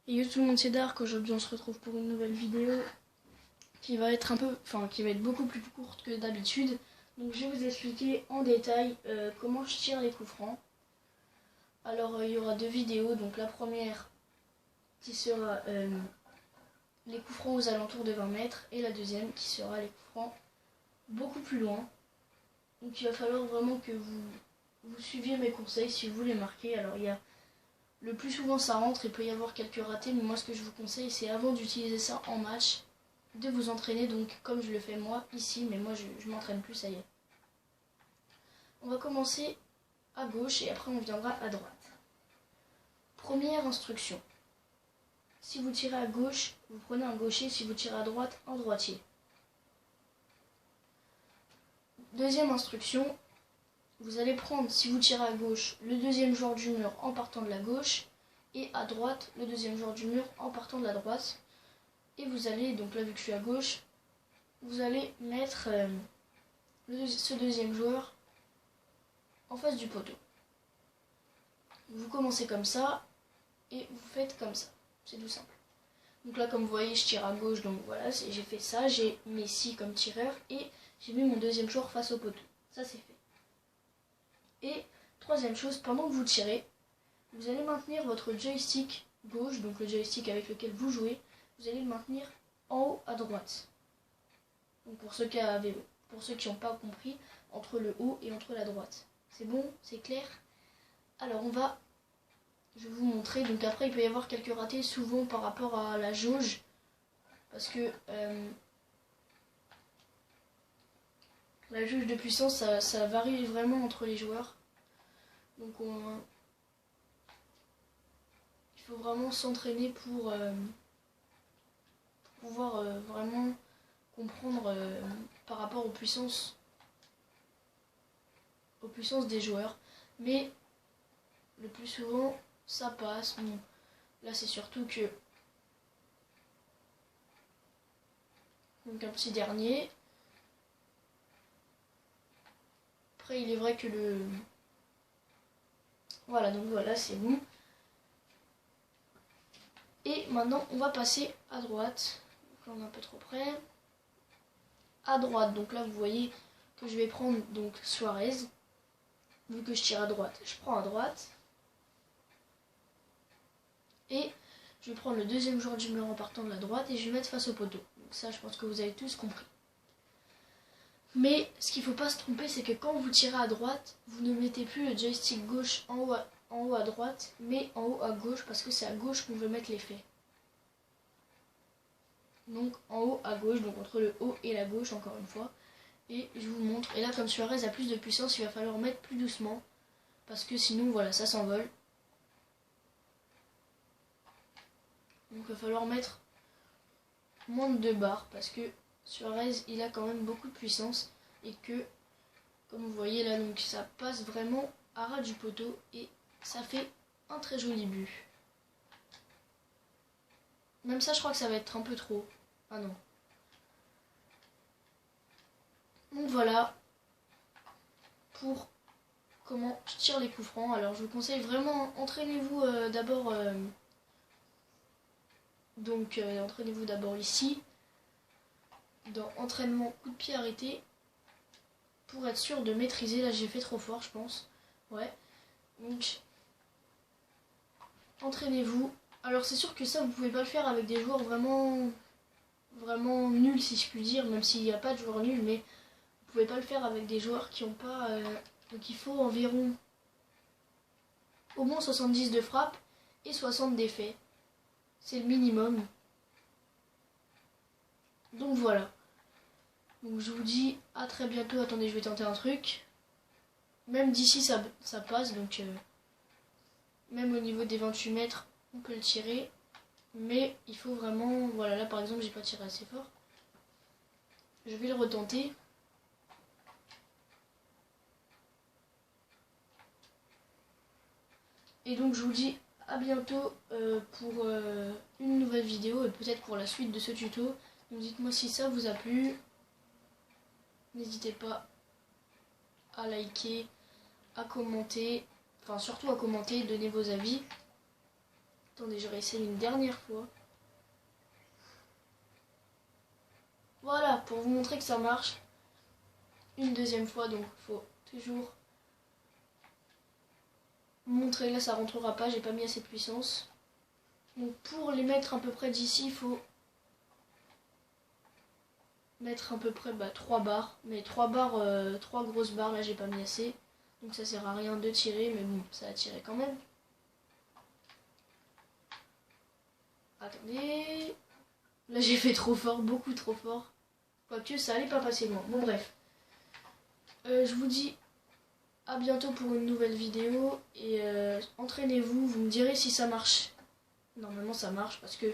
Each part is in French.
Et yo tout le monde, c'est Dark. Aujourd'hui on se retrouve pour une nouvelle vidéo qui va être qui va être beaucoup plus courte que d'habitude. Donc je vais vous expliquer en détail comment je tire les coups francs. Alors il y aura deux vidéos, donc la première qui sera les coups francs aux alentours de 20 mètres et la deuxième qui sera les coups francs beaucoup plus loin. Donc il va falloir vraiment que vous suiviez mes conseils si vous voulez marquer. Alors le plus souvent ça rentre, il peut y avoir quelques ratés, mais moi ce que je vous conseille c'est avant d'utiliser ça en match, de vous entraîner, donc comme je le fais moi ici, mais moi je m'entraîne plus, ça y est. On va commencer à gauche et après on viendra à droite. Première instruction. Si vous tirez à gauche, vous prenez un gaucher, si vous tirez à droite, un droitier. Deuxième instruction, vous allez prendre, si vous tirez à gauche, le deuxième joueur du mur en partant de la gauche, et à droite, le deuxième joueur du mur en partant de la droite. Et vous allez, donc là vu que je suis à gauche, vous allez mettre ce deuxième joueur en face du poteau. Vous commencez comme ça, et vous faites comme ça. C'est tout simple. Donc là, comme vous voyez, je tire à gauche, donc voilà, j'ai fait ça, j'ai Messi comme tireur, et j'ai mis mon deuxième joueur face au poteau. Ça c'est fait. Et troisième chose, pendant que vous tirez, vous allez maintenir votre joystick gauche, donc le joystick avec lequel vous jouez, vous allez le maintenir en haut à droite. Donc pour ceux qui n'ont pas compris, entre le haut et entre la droite. C'est bon? C'est clair? Alors je vais vous montrer. Donc après il peut y avoir quelques ratés souvent par rapport à la jauge, parce que la jauge de puissance ça varie vraiment entre les joueurs. Donc il faut vraiment s'entraîner pour pouvoir vraiment comprendre par rapport aux puissances des joueurs. Mais le plus souvent ça passe. Bon, là c'est surtout que donc un petit dernier. Après il est vrai que voilà, donc voilà, c'est bon. Et maintenant on va passer à droite. Donc là on est un peu trop près. À droite, donc là vous voyez que je vais prendre donc Suarez. Vu que je tire à droite, je prends à droite. Et je vais prendre le deuxième joueur du mur en partant de la droite et je vais mettre face au poteau. Donc ça, je pense que vous avez tous compris. Mais ce qu'il ne faut pas se tromper, c'est que quand vous tirez à droite, vous ne mettez plus le joystick gauche en haut à droite, mais en haut à gauche, parce que c'est à gauche qu'on veut mettre l'effet. Donc en haut à gauche, donc entre le haut et la gauche, encore une fois. Et je vous montre. Et là, comme Suarez a plus de puissance, il va falloir mettre plus doucement, parce que sinon, voilà, ça s'envole. Donc il va falloir mettre moins de 2 barres parce que Suarez il a quand même beaucoup de puissance et que comme vous voyez là, donc ça passe vraiment à ras du poteau et ça fait un très joli but. Même ça je crois que ça va être un peu trop. Ah non. Donc voilà pour comment je tire les coups francs. Alors je vous conseille vraiment, entraînez-vous d'abord entraînez-vous d'abord ici, dans entraînement coup de pied arrêté, pour être sûr de maîtriser. Là j'ai fait trop fort je pense. Ouais. Donc entraînez-vous. Alors c'est sûr que ça vous pouvez pas le faire avec des joueurs vraiment nuls si je puis dire, même s'il n'y a pas de joueurs nuls, mais vous pouvez pas le faire avec des joueurs qui n'ont pas... donc il faut environ au moins 70 de frappe et 60 d'effet. C'est le minimum. Donc voilà. Donc je vous dis à très bientôt. Attendez, je vais tenter un truc. Même d'ici ça passe, donc même au niveau des 28 mètres, on peut le tirer. Mais il faut vraiment... Voilà, là par exemple, j'ai pas tiré assez fort. Je vais le retenter. Et donc je vous dis à bientôt pour une nouvelle vidéo et peut-être pour la suite de ce tuto. Donc dites-moi si ça vous a plu. N'hésitez pas à liker, à commenter, enfin surtout à commenter, donner vos avis. Attendez, je réessaye une dernière fois. Voilà, pour vous montrer que ça marche. Une deuxième fois, donc il faut toujours montrer. Là, ça rentrera pas, j'ai pas mis assez de puissance. Donc pour les mettre à peu près d'ici, il faut mettre à peu près 3 barres. Mais 3 barres, 3 grosses barres, là j'ai pas mis assez. Donc ça sert à rien de tirer, mais bon, ça a tiré quand même. Attendez. Là j'ai fait trop fort, beaucoup trop fort. Quoique ça allait pas passer loin. Bon bref. Je vous dis à bientôt pour une nouvelle vidéo. Et entraînez-vous, vous me direz si ça marche. Normalement ça marche parce que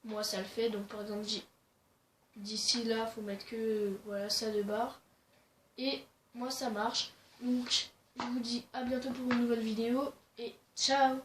moi ça le fait. Donc par exemple d'ici là faut mettre que voilà ça de barres. Et moi ça marche. Donc je vous dis à bientôt pour une nouvelle vidéo. Et ciao.